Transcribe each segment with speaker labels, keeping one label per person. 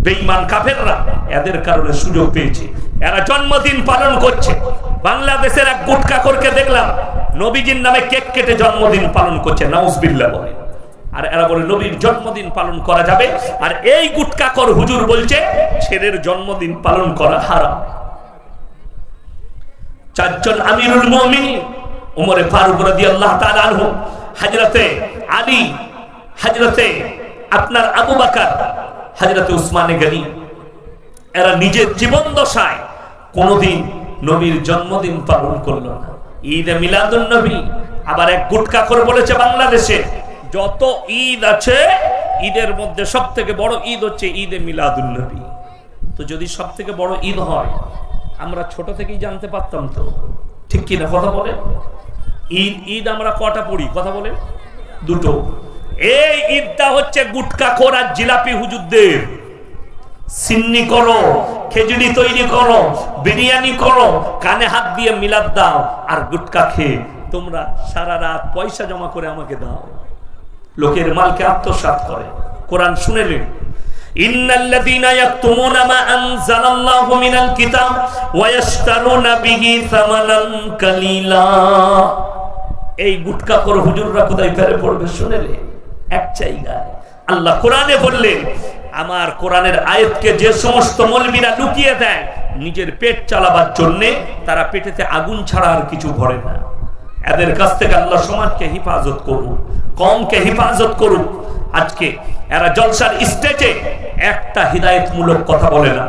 Speaker 1: বেঈমান কাফেররা এদের কারণে সুযোগ পেয়েছে, এরা জন্মদিন পালন করছে। বাংলাদেশের এক গুটকাখোরকে দেখলাম নবীজির নামে কেক কেটে জন্মদিন পালন করছে, নাউজুবিল্লাহ বলে। আর এরা বলে নবীর জন্মদিন পালন করা যাবে, আর এই গুটকাখোর হুজুর বলছে ছেলের জন্মদিন পালন করা হারাম। চারজন আমিরুল মুমিনিন, ওমরে ফারুক রাদিয়াল্লাহু তাআলা আনহু, হযরতে আলী, হযরতে আপনার আবু বকর, হযরতে উসমানে গনি, এরা নিজের জীবন দশায় কোনদিন নবীর জন্মদিন পালন করলো না। ঈদে মিলাদুন নবী। আবার এক গুটকাখোর বলেছে বাংলাদেশে যত ঈদ আছে ঈদের মধ্যে সবথেকে বড় ঈদ হচ্ছে ঈদে মিলাদুন নবী। তো যদি সবথেকে বড় ঈদ হয় আমরা ছোট থেকেই জানতে পারতাম তো, ঠিক কি না কথা বলে? ঈদ আমরা কটা পড়ি কথা বলে? দুটো। এই ঈদটা হচ্ছে গুটকাখোর আর জিলাপি হুজুরদের। সিন্নি করো, খেজুরি তৈরি করো, বিরিয়ানি করো, কানে হাত দিয়ে মিলাদ দাও, আর গুটকা খেয়ে তোমরা সারা রাত পয়সা জমা করে আমাকে দাও। লোকের মালকে আত্মসাৎ করে। কোরআন শুনেলেন, ইন্নাল্লাযীনা ইয়াকতুমুনা মা আনজালাল্লাহু মিনাল কিতাব ওয়া ইয়াশতারুনা বিহি সামানান কালীলা। এই গুটকাখোর হুজুররা কোথায় ফেরে পড়বে শুনেলে? এক জায়গায় আল্লাহ কোরআনে বললেন, আমার কোরআনের আয়াতকে যে সমস্ত মৌলবীরা লুকিয়ে দেয় নিজের পেট চালাবার জন্য, তারা পেটেতে আগুন ছাড়া আর কিছু ভরে না। এদের কাছ থেকে আল্লাহ সমাজকে হেফাজত করুক, কওমকে হেফাজত করুক। আজকে এরা জলসার স্টেজে একটা হিদায়াতমূলক কথা বলে না,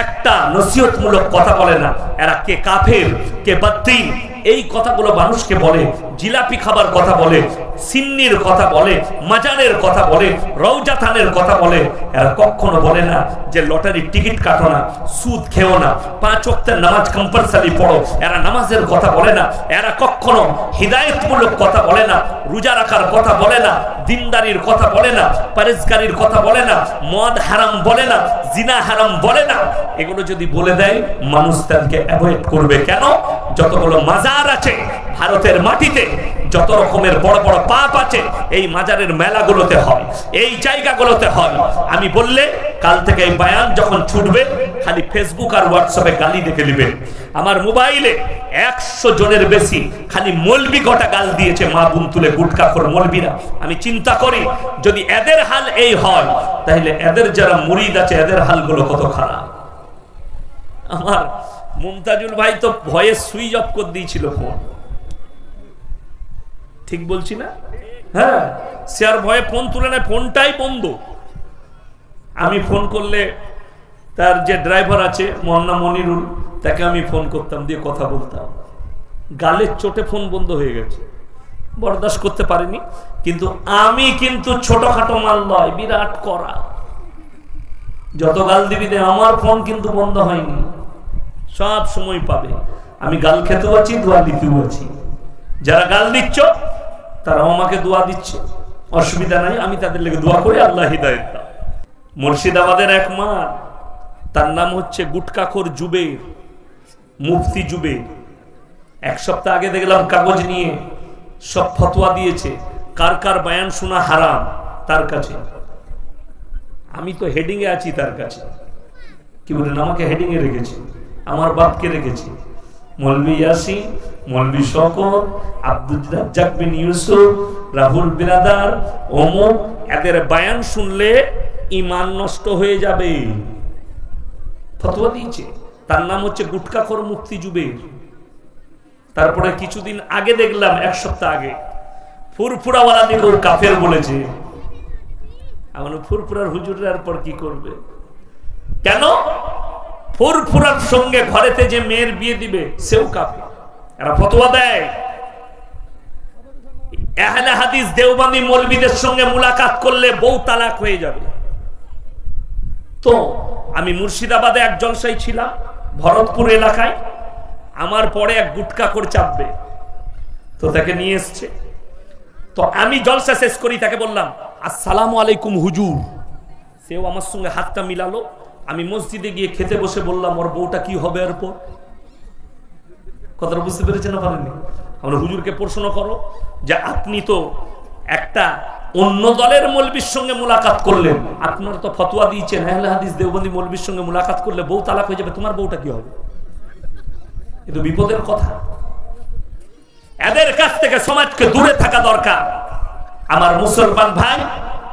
Speaker 1: একটা নসিহতমূলক কথা বলে না। এরা কে কাফের কে বাতিল এই কথাগুলো মানুষকে বলে, জিলাপি খাবার কথা বলে, সিন্নির কথা বলে, মাজারের কথা বলে, রওজা থানের কথা বলে। এরা কখনো বলে না যে লটারির টিকিট কাটো না, সুদ খেও না, 5 ওয়াক্তের নামাজ কম্পালসারি পড়ো। এরা নামাজের কথা বলে না, এরা কখনো হিদায়াতমূলক কথা বলে না, রোজা রাখার কথা বলে না, দিনদারির কথা বলে না, পরেজগারির কথা বলে না, মদ হারাম বলে না, জিনা হারাম বলে না। এগুলো যদি বলে দেয় মানুষ তাদেরকে অ্যাভয়েড করবে। কেন? যতগুলো মাজার আছে ভারতের মাটিতে, যত রকমের বড় বড় পাপ আছে এই মাজারের মেলাগুলোতে হয়, এই জায়গাগুলোতে হয়। আমি বললে কাল থেকে এই বয়ান যখন ছুটবে খালি ফেসবুক আর হোয়াটসঅ্যাপে গালি দেখে নেবেন। আমার মোবাইলে 100 জনের বেশি খালি মৌলবি গোটা গাল দিয়েছে, মা বোন তুলে গুটকাখোর মৌলবিরা। আমি চিন্তা করি যদি এদের হাল এই হয় তাহলে এদের যারা মুরিদ আছে এদের হালগুলো কত খারাপ। আমার মুমতাজুল ভাই তো ভয়ে সুইচ অফ করে দিয়েছিল ফোন, ঠিক বলছি না? হ্যাঁ, সে আর ভয়ে ফোন তুলে নেয়, ফোনটাই বন্ধ। আমি ফোন করলে তার যে ড্রাইভার আছে মোহাম্মদ মনিরুল, তাকে আমি ফোন করতাম, দিয়ে কথা বলতাম। গালের চোটে ফোন বন্ধ হয়ে গেছে, বরদাস্ত করতে পারিনি। কিন্তু আমি কিন্তু ছোটখাটো মাল নয়, বিরাট করা। যত গাল দিবি দে, আমার ফোন কিন্তু বন্ধ হয়নি, সব সময় পাবে। আমি গাল খেতেও আছি, দোয়া দিতেও আছি। যারা গাল দিচ্ছ তারাও আমাকে দোয়া দিচ্ছে, অসুবিধা নাই। আমি তাদের লেগে দোয়া করি, আল্লাহ হিদায়াত দাও। মুর্শিদাবাদের এক মা, তার নাম হচ্ছে গুটকাখোর জুবের, মুফতি জুবের। 1 সপ্তাহ আগে দেখলাম কাগজ নিয়ে সব ফতোয়া দিয়েছে, কার কার বয়ান শোনা হারাম তার কাছে। আমি তো হেডিং এ আছি তার কাছে। কি বলেন? আমাকে হেডিং এ রেখেছে, আমার বাপকে রেখেছে। মৌলভী ইয়াসিন, মৌলভী শওকত, আব্দুল রাজ্জাক বিন ইউসুফ, রাহুল বিরাদার, অমুক, এদের বয়ান শুনলে ঈমান নষ্ট হয়ে যাবে, ফতোয়া দিয়েছে। তার নাম হচ্ছে গুটকাখোর মুফতি জুবের। তারপরে কিছুদিন আগে দেখলাম, 1 সপ্তাহ আগে, ফুরফুরাওয়ালা দিকে কাফের বলেছে। আমার ফুরফুরার হুজুরের পর কি করবে? কেন? ফুরফুরার সঙ্গে ঘরেতে যে মেয়ের বিয়ে দিবে সেও কাফের। এরা ফতোয়া দেয় আহলে হাদিস দেওবন্দি মৌলবীদের সঙ্গে মুলাকাত করলে বউ তালাক হয়ে যাবে। তো আমি মুর্শিদাবাদে এক জলসায় ছিলাম, ভরতপুর এলাকায়। আমার পরে এক গুটকাখোর চাপবে, তো তাকে নিয়ে এসছে। তো আমি জলসা শেষ করি, তাকে বললাম আসসালামু আলাইকুম হুজুর। সেও আমার সঙ্গে হাতটা মিলালো। আমি মসজিদে গিয়ে খেতে বসে বললাম, ওর বউটা কি হবে এরপর? কথাটা বুঝতে পেরেছেন না? পারেননি? আমরা হুজুরকে প্রশ্ন করো যে আপনি তো একটা অন্য দলের মৌলবীর সঙ্গে মুলাকাত করলেন, আপনারা তো ফতোয়া দিয়েছেন আহলে হাদিস দেওবন্দি মৌলবীর সঙ্গে মুলাকাত করলে বউ তালাক হয়ে যাবে, তোমার বউটা কি হবে? কিন্তু বিপদের কথা। এদের কাছ থেকে সমাজকে দূরে থাকা দরকার। আমার মুসলমান ভাই,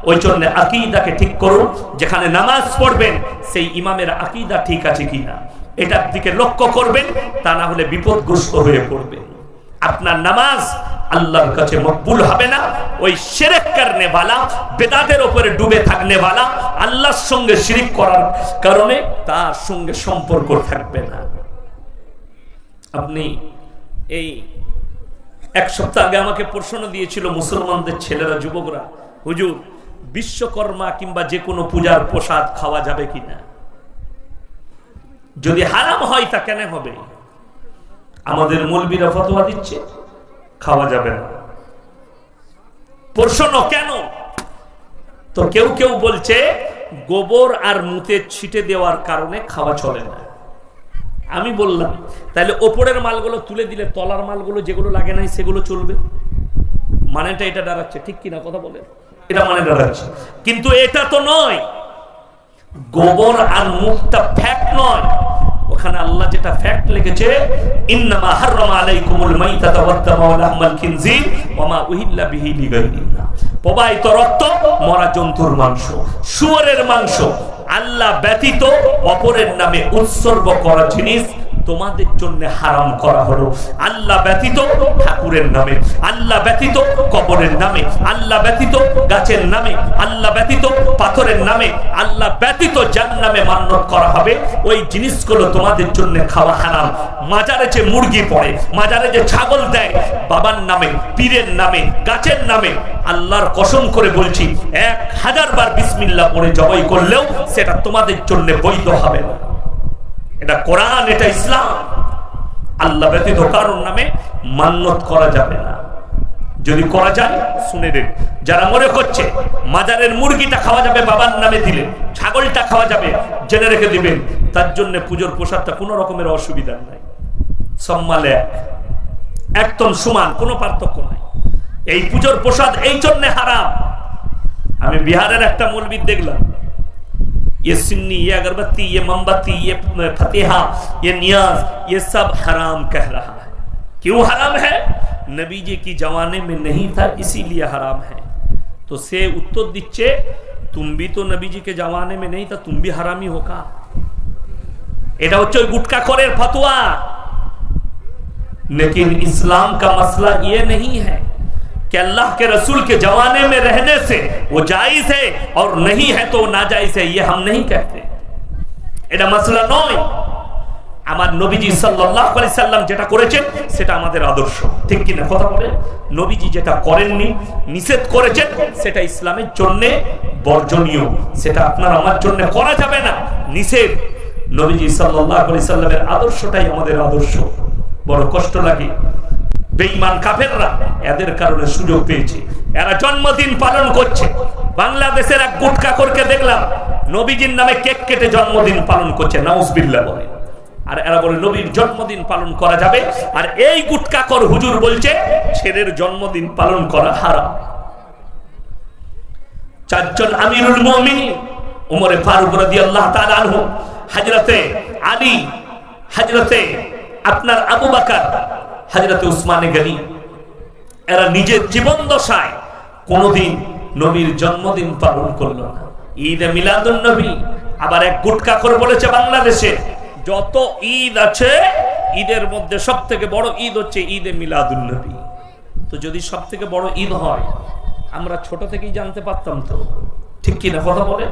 Speaker 1: ওই জন্য আকীদাকে ঠিক করুন। যেখানে নামাজ পড়বেন সেই ইমামের আকীদা ঠিক আছে কিনা এটার দিকে লক্ষ্য করবেন, তা না হলে বিপদগ্রস্ত হয়ে পড়বেন। আপনার নামাজ আল্লাহর কাছে মকবুল হবে না। ওই শিরক করনে वाला, বেদাতের উপরে ডুবে থাকনে वाला, আল্লাহর সঙ্গে শিরক করার কারণে তার সঙ্গে সম্পর্ক থাকবে না। আপনি এই এক সপ্তাহ আগে আমাকে প্রশ্ন দিয়েছিল মুসলমানদের ছেলেরা, যুবকরা, হুজুর বিশ্বকর্মা কিংবা যে কোনো পূজার প্রসাদ খাওয়া যাবে কিনা? যদি হারাম হয় তা কেন হবে? আমাদের মৌলবীরা ফতোয়া দিচ্ছে খাওয়া যাবে না। প্রশ্ন কেন? তো কেউ কেউ বলছে গোবর আর মুতে ছিটে দেওয়ার কারণে খাওয়া চলে না। আমি বললাম তাহলে ওপরের মালগুলো তুলে দিলে তলার মালগুলো যেগুলো লাগে নাই সেগুলো চলবে? মানেটা এটা দাঁড়াচ্ছে, ঠিক কিনা কথা বলে? এটা মানে দাঁড়াচ্ছে, কিন্তু এটা তো নয়। গোবর আর মুখটা ফ্যাক্ট নয়, ওখানে আল্লাহ যেটা ফ্যাক্ট লিখেছে, ইন্নামা হারামা আলাইকুমুল মাইতাতা ওয়াদ-দামা ওয়া লাহমাল খিনজির ওয়া মা উহিল্লা বিহি লিগাইরিল্লাহ। প্রবাহিত রক্ত, মরা জন্তুর মাংস, শুয়োরের মাংস, আল্লাহ ব্যতীত অপরের নামে উৎসর্গ করা জিনিস তোমাদের জন্য হারাম করা হলো। আল্লাহ ব্যতীত ঠাকুরের নামে, আল্লাহ ব্যতীত কবরের নামে, আল্লাহ ব্যতীত গাছের নামে, আল্লাহ ব্যতীত পাথরের নামে, আল্লাহ ব্যতীত যার নামে মান্যত করা হবে ওই জিনিসগুলো তোমাদের জন্য খাওয়া হারাম। মাজারে যে মুরগি পড়ে, মাজারে যে ছাগল দেয় বাবার নামে, পীরের নামে, গাছের নামে, আল্লাহর কসম করে বলছি 1000 বার বিসমিল্লাহ পড়ে জবাই করলেও সেটা তোমাদের জন্য বৈধ হবে না। এটা কোরআন, এটা ইসলাম। আল্লাহ ব্যতীত কারোর নামে মান্যত করা যাবে না। যদি করা যায় শুনে দেন, যারা মনে করছে মাজারের মুরগিটা খাওয়া যাবে বাবার নামে দিলে, ছাগলটা খাওয়া যাবে, জেনে রেখে দিবেন তার জন্য পুজোর প্রসাদটা কোনো রকমের অসুবিধা নাই, সম্মাল একদম সমান, কোনো পার্থক্য নাই। এই পুজোর প্রসাদ এই জন্য হারাম। আমি বিহারের একটা মৌলবী দেখলাম, ये सिन्नी, ये अगरबत्ती, ये मोमबत्ती, ये फतेहा, ये नियाज, ये सब हराम कह रहा है। क्यों हराम है? नबी जी की जमाने में नहीं था इसीलिए हराम है। तो से उत्तर दीजिए, तुम भी तो नबी जी के जमाने में नहीं था, तुम भी हरामी होगा। এটা হচ্ছে ওই গুটকাখোরের ফতোয়া। लेकिन इस्लाम का मसला ये नहीं है कि अल्लाह के रसूल के जमाने में रहने से वो जायज है और नहीं है तो नाजायज है, ये हम नहीं कहते। এটা মাসলা নয়। আমার নবীজি সাল্লাল্লাহু আলাইহি সাল্লাম যেটা করেছেন সেটা আমাদের আদর্শ, ঠিক কি না কথা বলে? নবীজি যেটা করেননি, নিষেধ করেছেন, সেটা ইসলামের জন্য বর্জনীয়, সেটা আপনার আমার জন্য করা যাবে না, নিষেধ। নবীজি সাল্লাল্লাহু আলাইহি সাল্লামের আদর্শটাই আমাদের আদর্শ। বড় কষ্ট লাগে বেঈমান কাফেররা এদের কারণে সুযোগ পেয়েছে, এরা জন্মদিন পালন করছে। বাংলাদেশের এক গুটকাখোরকে দেখলাম নবীজির নামে কেক কেটে জন্মদিন পালন করছে, নাউজুবিল্লাহ বলে। আর এরা বলে নবীর জন্মদিন পালন করা যাবে, আর এই গুটকাখোর হুজুর বলছে ছেলের জন্মদিন পালন করা হারাম। চারজন আমিরুল মুমিনিন, উমরে ফারুক রাদিয়াল্লাহু তাআলা আনহু, হযরতে আলী, হযরতে আপনার আবু বকর, হযরতে উসমানে গনি, এরা নিজের জীবন দশায় কোনদিন নবীর জন্মদিন পালন করলো না। ঈদে মিলাদুন নবী। আবার এক গুটকাখোর বলেছে বাংলাদেশে যত ঈদ আছে ঈদের মধ্যে সবথেকে বড় ঈদ হচ্ছে ঈদে মিলাদুন নবী। তো যদি সবথেকে বড় ঈদ হয় আমরা ছোট থেকেই জানতে পারতাম তো, ঠিক কি না কথা বলে?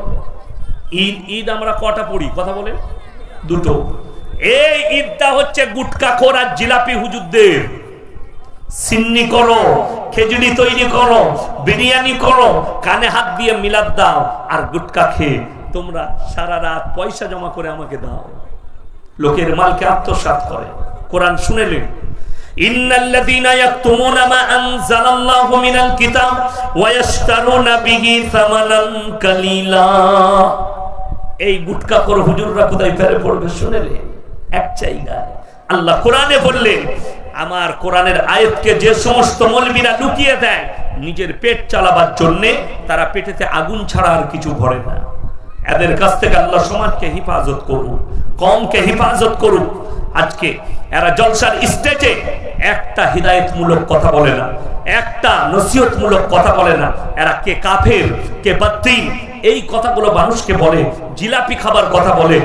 Speaker 1: ঈদ আমরা কটা পড়ি কথা বলে? দুটো। এই ঈদটা হচ্ছে গুটকাখোর আর জিলাপি হুজুরদের। সিন্নি করো, খেজুরি তৈরি করো, বিরিয়ানি করো, কানে হাত দিয়ে মিলাদ দাও, আর গুটকা খেয়ে তোমরা সারা রাত পয়সা জমা করে আমাকে দাও। লোকের মালকে আত্মসাৎ করে। কোরআন শুনেলেন, ইন্নাল্লাযীনা ইয়াকতুমুনা মা আনজালাল্লাহু মিনাল কিতাব ওয়া ইয়াশতারুনা বিহি সামানান কালীলা। এই গুটকাখোর হুজুররা কোথায় ফেরে পড়বে শুনেলে? এক জায়গায় আল্লাহ কোরআনে বললেন, আমার কোরআনের আয়াতকে যে সমস্ত মৌলবীরা লুকিয়ে দেয়, নিজের পেট চালাবার জন্য তারা পেটেতে আগুন ছাড়া আর কিছু ভরে না। এদের কাছ থেকে আল্লাহ সমাজকে হেফাজত করুক, কমকে হেফাজত করুক। আজকে এরা জলসার স্টেজে একটা হিদায়তমূলক কথা বলে না, একটা নসিহতমূলক কথা বলে না। এরা কে কাফের কে বাতিল এই কথাগুলো মানুষকে বলে, জিলাপি খাবার কথা বলে,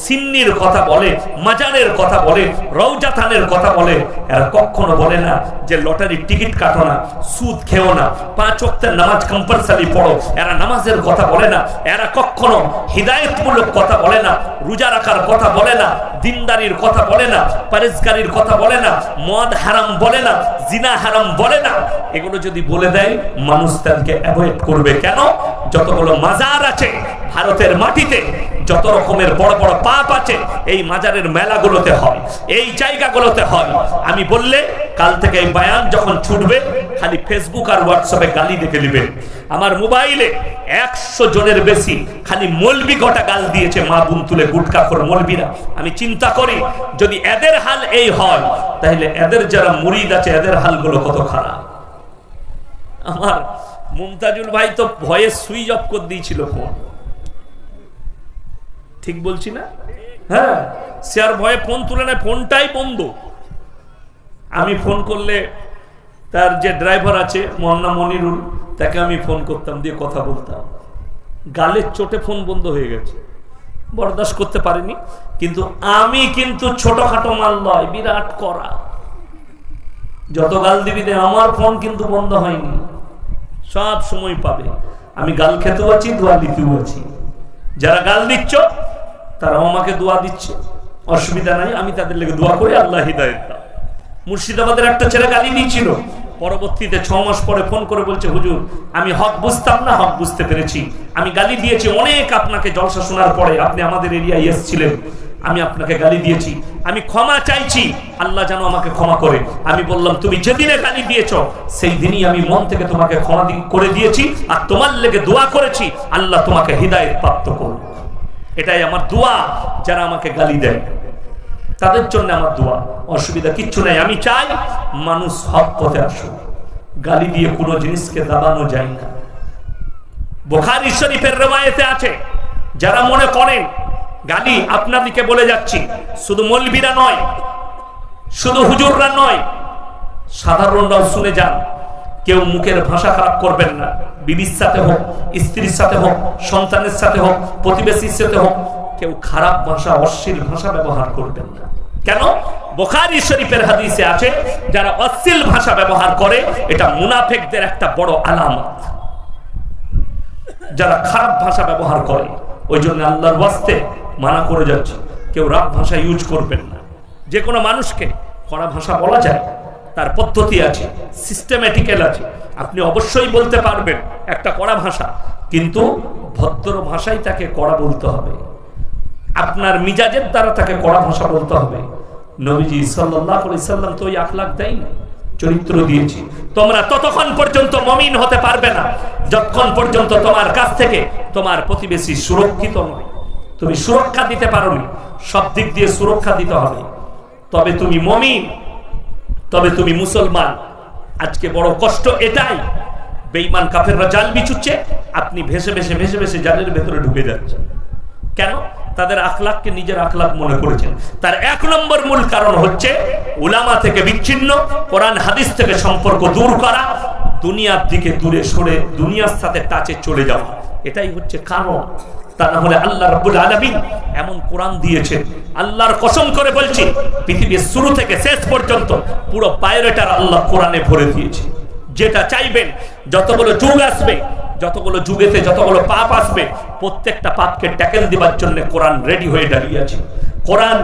Speaker 1: সিন্নির কথা বলে, মাজারের কথা বলে, রওজা থানের কথা বলে। এরা কখনো বলে না যে লটারির টিকিট কাটো না, সুদ খেও না, 5 ওয়াক্তের নামাজ কম্পালসারি পড়ো। এরা নামাজের কথা বলে না, এরা কখনো হিদায়তমূলক কথা বলে না, রোজা রাখার কথা বলে না, দিনদারির কথা বলে না, পরেজগারির কথা বলে না, মদ হারাম বলে না, জিনা হারাম বলে না। এগুলো যদি বলে দেয় মানুষ তাদেরকে অ্যাভয়েড করবে। কেন? যতগুলো মাজার আছে ভারতের মাটিতে, যত রকমের বড় বড় পাপ আছে এই মাজারের মেলাগুলোতে হয়, এই জায়গাগুলোতে হয়। আমি বললে কাল থেকে এই বয়ান যখন ছুটবে খালি ফেসবুক আর হোয়াটসঅ্যাপে গালি দেখে নেবেন। আমার মোবাইলে 100 জনের বেশি খালি মৌলবি গোটা গাল দিয়েছে, মা বোন তুলে গুটকাখোর মৌলবিরা। আমি চিন্তা করি যদি এদের হাল এই হয় তাহলে এদের যারা মুরিদ আছে এদের হালগুলো কত খারাপ। আমার মুমতাজুল ভাই তো ভয়ে সুইচ অফ করে দিয়েছিল ফোন, ঠিক বলছি না? হ্যাঁ, সে আর ভয়ে ফোন তুলে নেয়, ফোনটাই বন্ধ। আমি ফোন করলে তার যে ড্রাইভার আছে মোহাম্মদ মনিরুল, তাকে আমি ফোন করতাম, দিয়ে কথা বলতাম। গালের চোটে ফোন বন্ধ হয়ে গেছে, বরদাস্ত করতে পারিনি। কিন্তু আমি কিন্তু ছোটখাটো মাল নয়, বিরাট করা। যত গাল দিবি দে, আমার ফোন কিন্তু বন্ধ হয়নি, সব সময় পাবে। আমি গাল খেতেও আছি, দোয়া দিতেও আছি। যারা গাল দিচ্ছ তারা আমাকে দোয়া দিচ্ছে, অসুবিধা নাই, আমি তাদের লেগে দোয়া করি, আল্লাহ হিদায়াত দাও। মুর্শিদাবাদের একটা ছেলে গালি দিয়েছিল, পরবর্তীতে 6 মাস পরে ফোন করে বলছে, হুজুর আমি হক বুঝতাম না, হক বুঝতে পেরেছি। আমি গালি দিয়েছি অনেক, আপনাকে জলসা শোনার পরে আপনি আমাদের এরিয়ায় এসেছিলেন, আমি আপনাকে গালি দিয়েছি, আমি ক্ষমা চাইছি, আল্লাহ যেন আমাকে ক্ষমা করে। আমি বললাম তুমি যেদিনে গালি দিয়েছো সেই দিনই আমি মন থেকে তোমাকে ক্ষমা করে দিয়েছি, আর তোমার লেগে দোয়া করেছি আল্লাহ তোমাকে হিদায়াত প্রাপ্ত করুক। এটাই আমার দোয়া। যারা আমাকে গালি দেয় তাদের জন্য আমার দোয়া, অসুবিধা কিচ্ছু নাই। আমি চাই মানুষ হক পথে আসুক, গালি দিয়ে কোনো জিনিসকে দাবানো যায় না। বুখারী শরীফের রওয়ায়েতে আছে, যারা মনে করেন গালি, আপনাদেরকে বলে যাচ্ছি, শুধু মৌলবীরা নয়, শুধু হুজুররা নয়, সাধারণরাও শুনে যান। কেউ মুখের ভাষা খারাপ করবেন না, বিবির সাথে হোক, স্ত্রীর সাথে হোক, সন্তানের সাথে হোক, প্রতিবেশীর সাথে হোক, কেউ খারাপ ভাষা, অশ্লীল ভাষা ব্যবহার করবেন না। কেন? বুখারী শরীফের হাদিসে আছে, যারা অশ্লীল ভাষা ব্যবহার করে এটা মুনাফিকদের একটা বড় আলামত। যারা খারাপ ভাষা ব্যবহার করে, ওই জন্য আল্লাহর ওয়াস্তে মানা করে যাচ্ছে, কেউ রাগ ভাষা ইউজ করবেন না। যে কোনো মানুষকে কড়া ভাষা বলা যায়, তার পদ্ধতি আছে, সিস্টেমেটিক্যাল আছে। আপনি অবশ্যই বলতে পারবেন একটা কড়া ভাষা, কিন্তু ভদ্র ভাষায় তাকে কড়া বলতে হবে, আপনার মিজাজের দ্বারা তাকে কড়া ভাষা বলতে হবে। নবীজি সাল্লাল্লাহু আলাইহি সাল্লাম তো ওই আখলাক দেয়নি, চরিত্র দিয়েছি। তোমরা ততক্ষণ পর্যন্ত মুমিন হতে পারবে না যতক্ষণ পর্যন্ত তোমার কাছ থেকে তোমার প্রতিবেশী সুরক্ষিত নয়, তুমি সুরক্ষা দিতে পারোনি। সব দিক দিয়ে সুরক্ষা দিতে হবে, তবে তুমি মুমিন, তবে তুমি মুসলমান। আজকে বড় কষ্ট এটাই, বেঈমান কাফেররা জাল বিছুচ্ছে, আপনি ভেসে ভেসে ভেসে ভেসে জালের ভেতরে ঢুকে যাচ্ছেন। কেন? তাদের আখলাককে নিজের আখলাক মনে করেছেন। তার 1 নম্বর মূল কারণ হচ্ছে উলামা থেকে বিচ্ছিন্ন, কোরআন হাদিস থেকে সম্পর্ক দূর করা, দুনিয়ার দিকে দূরে সরে দুনিয়ার সাথে টাচে চলে যাওয়া। এটাই হচ্ছে কারণ। তা না হলে আল্লাহ রাব্বুল আলামিন এমন কোরআন দিয়েছেন, আল্লাহর কসম করে বলছি, পৃথিবীর শুরু থেকে শেষ পর্যন্ত পুরো বায়োডাটা আল্লাহ কোরআনে ভরে দিয়েছে। যেটা চাইবেন, যতগুলো যুগ আসবে, যতগুলো যুগেতে যতগুলো পাপ আসবে, প্রত্যেকটা পাপকে ট্যাকেল দিবার জন্য কোরআন রেডি হয়ে দাঁড়িয়ে আছে। কোরআন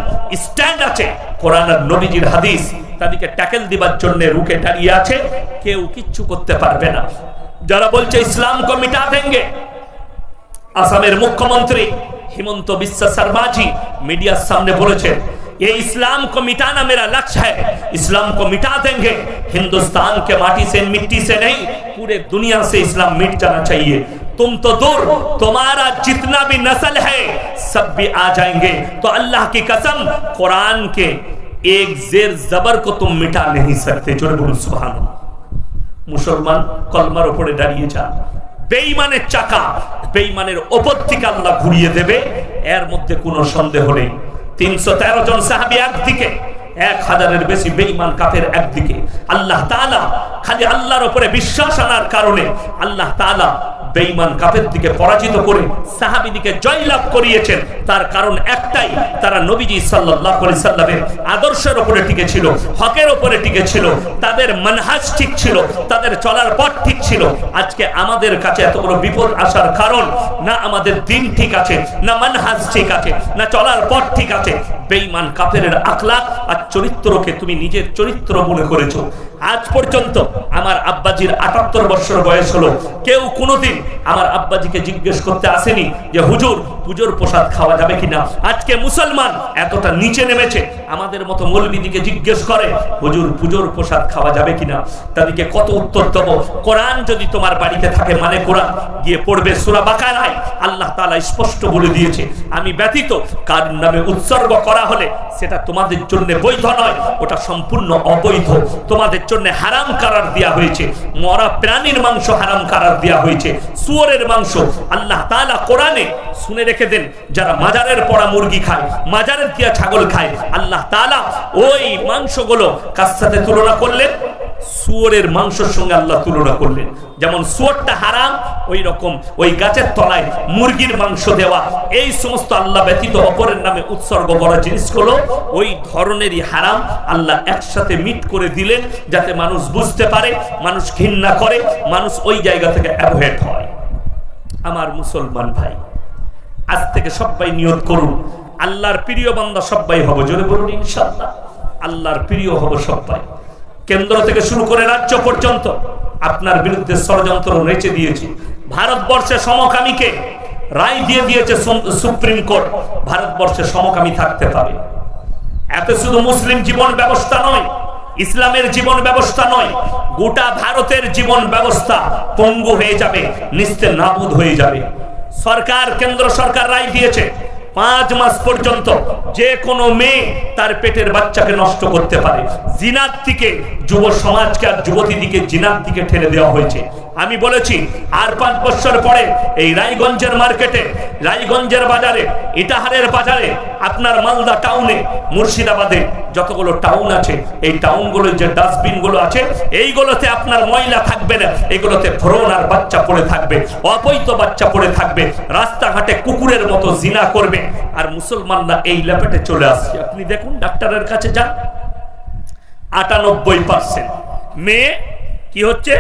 Speaker 1: স্ট্যান্ড আছে, কোরআন আর নবীজির হাদিস তাদেরকে ট্যাকেল দিবার জন্য রুখে দাঁড়িয়ে আছে, কেউ কিচ্ছু করতে পারবে না। যারা বলছে ইসলাম কো মিটা দেंगे, আসামের মুখ্যমন্ত্রী হিমন্ত বিশ্ব শর্মা জি मीडिया सामने বলেছেন, ये इस्लाम को मिटाना मेरा लक्ष्य है, इस्लाम को मिटा देंगे, हिंदुस्तान के माटी से मिट्टी से नहीं, पूरे दुनिया से इस्लाम मिट जाना चाहिए। तुम तो दूर, तुम्हारा जितना भी नस्ल है सब भी आ जाएंगे। तो अल्लाह की कसम, कुरान के एक जेर जबर को तुम मिटा नहीं सकते। जोरे बोलो सुभान अल्लाह। মুসলমান কলমার উপরে দাঁড়িয়ে যান। বেঈমানের চাকা বেঈমানের ওপর থেকে আল্লাহ ঘুরিয়ে দেবে, এর মধ্যে কোনো সন্দেহ নেই। 313 জন সাহাবী একদিকে, 1000-এর বেশি বেঈমান কাফের একদিকে। আল্লাহ তাআলা খালি আল্লাহর উপরে বিশ্বাস আনার কারণে আল্লাহ তাআলা বেঈমান কাফের দিকে পরাজিত করে সাহাবীদিকে জয়লাভ করিয়েছেন। তার কারণ একটাই, তারা নবীজি সাল্লাল্লাহু আলাইহি সাল্লামের আদর্শের উপরে টিকে ছিল, হকের উপরে টিকে ছিল, তাদের মানহাজ ঠিক ছিল, তাদের চলার পথ ঠিক ছিল। আজকে আমাদের কাছে এত বড় বিপদ আসার কারণ, না আমাদের দিন ঠিক আছে, না মানহাজ ঠিক আছে, না চলার পথ ঠিক আছে। বেঈমান কাফেরের আখলাক আর চরিত্রকে তুমি নিজের চরিত্র মনে করেছো। আজ পর্যন্ত আমার আব্বাজির 78 বছর বয়স হলো, কেউ কোনোদিন আমার আব্বাজিকে জিজ্ঞেস করতে আসেনি যে হুজুর পুজোর প্রসাদ খাওয়া যাবে কিনা। আজকে মুসলমান এতটা নিচে নেমেছে, আমাদের মতো মৌলবীদিকে জিজ্ঞেস করে হুজুর পুজোর প্রসাদ খাওয়া যাবে কিনা। তাদেরকে কত উত্তর দেব? কোরআন যদি তোমার বাড়িতে থাকে, মানে কোরআন গিয়ে পড়বে সূরা বাকারায় আল্লাহ তাআলা স্পষ্ট বলে দিয়েছে, আমি ব্যতীত কার নামে উৎসর্গ করা হলে সেটা তোমাদের জন্য বৈধ নয়, ওটা সম্পূর্ণ অবৈধ। তোমাদের জন্য হারাম করার দেয়া হয়েছে, মরা প্রাণীর মাংস হারাম করার দেয়া হয়েছে, শুয়োরের মাংস। আল্লাহ তাআলা কোরআনে শুনে রেখে দেন, যারা মাজারের পড়া মুরগি খায়, মাজারের দিয়া ছাগল খায়, আল্লাহ তাআলা ওই মাংসগুলো কার সাথে তুলনা করলেন? শুয়োরের মাংসের সঙ্গে আল্লাহ তুলনা করলেন। যেমন শুয়োরটা হারাম, ওই রকম ওই গাছের তলায় মুরগির মাংস দেওয়া, এই সমস্ত আল্লাহ ব্যতীত অপরের নামে উৎসর্গ করা জিনিসগুলো ওই ধরনেরই হারাম। আল্লাহ একসাথে মিট করে দিলেন যাতে মানুষ বুঝতে পারে, মানুষ ঘৃণা করে, মানুষ ওই জায়গা থেকে অ্যাভয়েড হয়। আমার মুসলমান ভাই, আজ থেকে সবাই নিয়ত করুন, আল্লাহর প্রিয় বান্দা সবাই হব। জোরে বলুন ইনশাআল্লাহ, আল্লাহর প্রিয় হব সবাই। কেন্দ্র থেকে শুরু করে রাজ্য পর্যন্ত আপনার বিরুদ্ধে ষড়যন্ত্র নেচে দিয়েছে। ভারতবর্ষে সমকামীকে রায় দিয়ে দিয়েছে সুপ্রিম কোর্ট, ভারতবর্ষে সমকামী থাকতে পারে। এত শুধু মুসলিম জীবন ব্যবস্থা নয়, ইসলামের জীবন ব্যবস্থা নয়, গোটা ভারতের জীবন ব্যবস্থা পঙ্গু হয়ে যাবে, নিস্তে নাবুদ হয়ে যাবে। সরকার, কেন্দ্র সরকার রায় দিয়েছে 5 মাস পর্যন্ত যে কোনো মেয়ে তার পেটের বাচ্চাকে নষ্ট করতে পারে। জিনার দিকে যুব সমাজকে আর যুবতী দিকে জিনার দিকে ঠেলে দেওয়া হয়েছে। আমি বলেছি আর 5 বছর পরে এই রায়গঞ্জের মার্কেটে, রায়গঞ্জের বাজারে, ইটাহারের বাজারে, আপনার মালদা টাউনে, মুর্শিদাবাদে যতগুলো টাউন আছে, এই টাউনগুলোর যে ডাস্টবিনগুলো আছে, এইগুলোতে আপনার ময়লা থাকবে না, এগুলোতে ভ্রূণ আর বাচ্চা পড়ে থাকবে, অবৈধ বাচ্চা পড়ে থাকবে, রাস্তাঘাটে কুকুরের মতো জিনা করবে। আর মুসলমানরা এই লেপেটে চলে আসছে। আপনি দেখুন, ডাক্তারের কাছে যান, 98% মেয়ে কি হচ্ছে,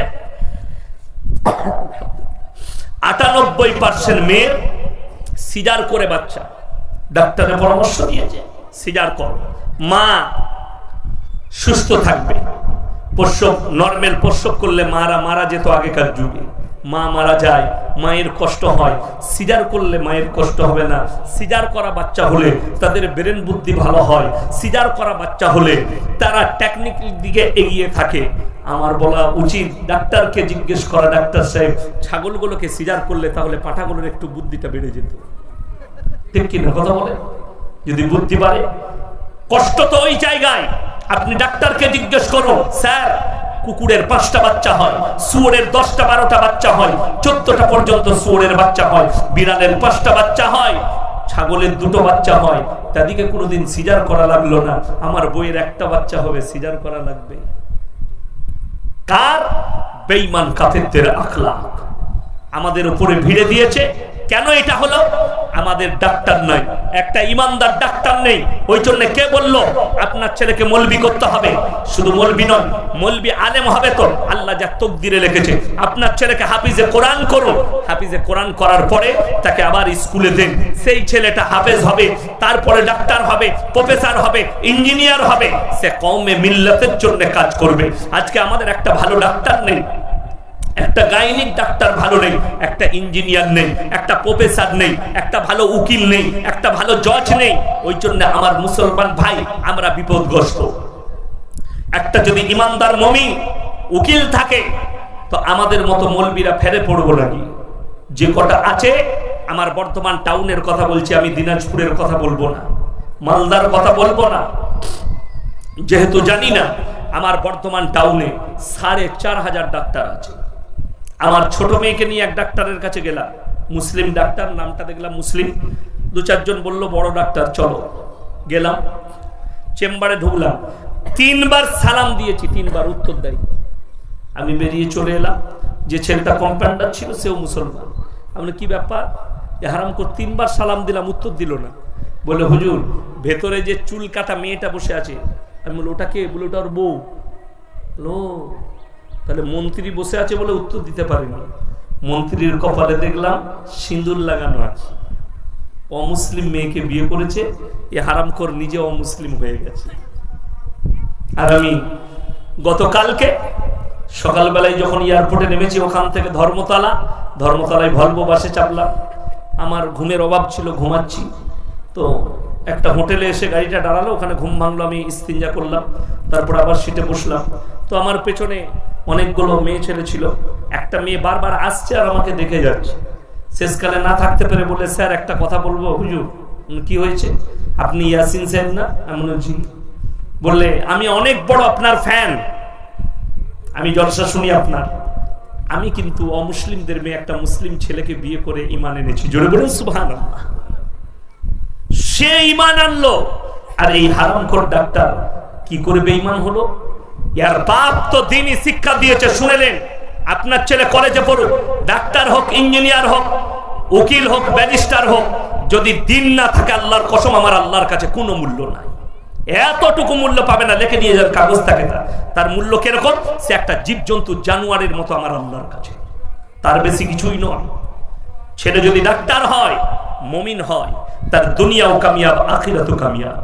Speaker 1: 98% মেয়ে সিজার করে বাচ্চা। ডাক্তারের পরামর্শ দিয়েছে সিজার করো, মা সুস্থ থাকবে। প্রসব, নরমাল প্রসব করলে মারা মারা যেত আগেকার যুগে, মা মারা যায়, মায়ের কষ্ট হয়। সিজার করলে মায়ের কষ্ট হবে না। সিজার করা বাচ্চা হলে তাদের ব্রেন বুদ্ধি ভালো হয়। সিজার করা বাচ্চা হলে তারা টেকনিক্যাল দিকে এগিয়ে থাকে। আমার বলা উচিত ডাক্তারকে জিজ্ঞেস করা, ডাক্তার সাহেব ছাগলগুলোকে সিজার করলে তাহলে পাঠাগুলোর একটু বুদ্ধিটা বেড়ে যেত, ঠিক কিনা কথা বলে? যদি বুদ্ধি বাড়ে, কষ্ট তো ওই জায়গায়। আপনি ডাক্তারকে জিজ্ঞেস করুন, স্যার কুকুরের 5টা বাচ্চা হয়, শুয়োরের 10টা 12টা বাচ্চা হয়, 14টা পর্যন্ত শুয়োরের বাচ্চা হয়, বিড়ালের 5টা বাচ্চা হয়, ছাগলের 2টো বাচ্চা হয়, তাদেরকে কোনোদিন সিজার করা লাগলো না। আমার বইয়ের 1টা বাচ্চা হবে, সিজার করা লাগবে। কার? বেঈমান কাফেরদের আখলাক আমাদের উপরে ভিড়ে দিয়েছে। কেন এটা হলো? আমাদের ডাক্তার নয়, একটা ইমানদার ডাক্তার নেই। ওই জন্য কে বলল আপনার ছেলেকে মৌলবি করতে হবে? শুধু মৌলবি নয়, মৌলবি আলেম হবে তো আল্লাহ যা তকদিরে লিখেছে। আপনার ছেলেকে হাফিজে কোরআন করুন, হাফিজে কোরআন করার পরে তাকে আবার স্কুলে দেন, সেই ছেলেটা হাফেজ হবে, তারপরে ডাক্তার হবে, প্রফেসর হবে, ইঞ্জিনিয়ার হবে, সে কওমে মিল্লাতের জন্য কাজ করবে। আজকে আমাদের একটা ভালো ডাক্তার নেই, একটা গাইনিক ডাক্তার ভালো নেই, একটা ইঞ্জিনিয়ার নেই, একটা প্রফেসর নেই, একটা ভালো উকিল নেই, একটা ভালো জজ নেই। ওই জন্য আমার মুসলমান ভাই, আমরা বিপদগ্রস্ত। একটা যদি ইমানদার মুমিন উকিল থাকে তো আমাদের মতো মৌলবীরা ফেরে পড়বো নাকি? যে কটা আছে, আমার বর্তমান টাউনের কথা বলছি, আমি দিনাজপুরের কথা বলবো না, মালদার কথা বলবো না, যেহেতু জানি না আমার বর্ধমান টাউনে 4,500 ডাক্তার আছে। আমার ছোট মেয়েকে নিয়ে এক ডাক্তারের কাছে গেলাম, মুসলিম ডাক্তার, নামটা দেখলাম মুসলিম। 2-4 জন বললো বড় ডাক্তার, চলো। গেলাম, চেম্বারে ঢুকলাম, 3 বার সালাম দিয়েছি, 3 বার উত্তর দেয়। আমি বেরিয়ে চলে এলাম। যে ছেলেটা কম্পাউন্ডার ছিল সেও মুসলমান। আমি কি ব্যাপার, হারাম করে 3 বার সালাম দিলাম, উত্তর দিল না। বলে হুজুর, ভেতরে যে চুল কাটা মেয়েটা বসে আছে। আমি বলি ওটাকে? বলে ওটা ওর বউ। লো, তাহলে মন্ত্রী বসে আছে বলে উত্তর দিতে পারিনি। মন্ত্রীর কপালে দেখলাম সিঁদুর লাগানো আছে। অমুসলিম মেয়েকে বিয়ে করেছে, এ হারামখোর নিজে অমুসলিম হয়ে গেছে। আর আমি গতকালকে সকালবেলায় যখন এয়ারপোর্টে নেমেছি, ওখান থেকে ধর্মতলায় ভলভো বাসে চাপলাম। আমার ঘুমের অভাব ছিল, ঘুমাচ্ছি। তো একটা হোটেলে এসে গাড়িটা দাঁড়ালো, ওখানে ঘুম ভাঙলো। আমি ইস্তিনজা করলাম, তারপর আবার সিটে বসলাম। তো আমার পেছনে অনেকগুলো মেয়ে ছেলে ছিল। একটা মেয়ে বারবার আসছে আর আমাকে দেখে যাচ্ছে। শেষকালে না থাকতে পেরে বলে, স্যার একটা কথা বলবো। হুজুর, কি হয়েছে? আপনি ইয়াসিন সাহেব না? আমি বলছি। বললে, আমি অনেক বড় আপনার ফ্যান, আমি জলসা শুনি আপনার। আমি কিন্তু অমুসলিমদের মেয়ে একটা মুসলিম ছেলেকে বিয়ে করে ঈমান এনেছি। জোরে বলুন সুবহানাল্লাহ। সে ঈমান আনলো, আর এই হারামখোর ডাক্তার কি করে বেঈমান হলো? ইয়ার বাপ তো দ্বীনি শিক্ষা দিয়েছে, শুনেলেন? আপনার ছেলে কলেজে পড়ুক, ডাক্তার হোক, ইঞ্জিনিয়ার হোক, উকিল হোক, ব্যারিস্টার হোক, যদি দিন না থাকে, আল্লাহর কসম আমার আল্লাহর কাছে কোনো মূল্য নাই। এতটুকু মূল্য পাবে না, লিখে নিয়ে যান কাগজ থাকে। তার মূল্য কিরকম? সে একটা জীবজন্তু, জানোয়ারের মতো আমার আল্লাহর কাছে, তার বেশি কিছুই নয়। ছেলে যদি ডাক্তার হয়, মুমিন হয়, তার দুনিয়াও কামিয়াব, আখিরাতও কামিয়াব।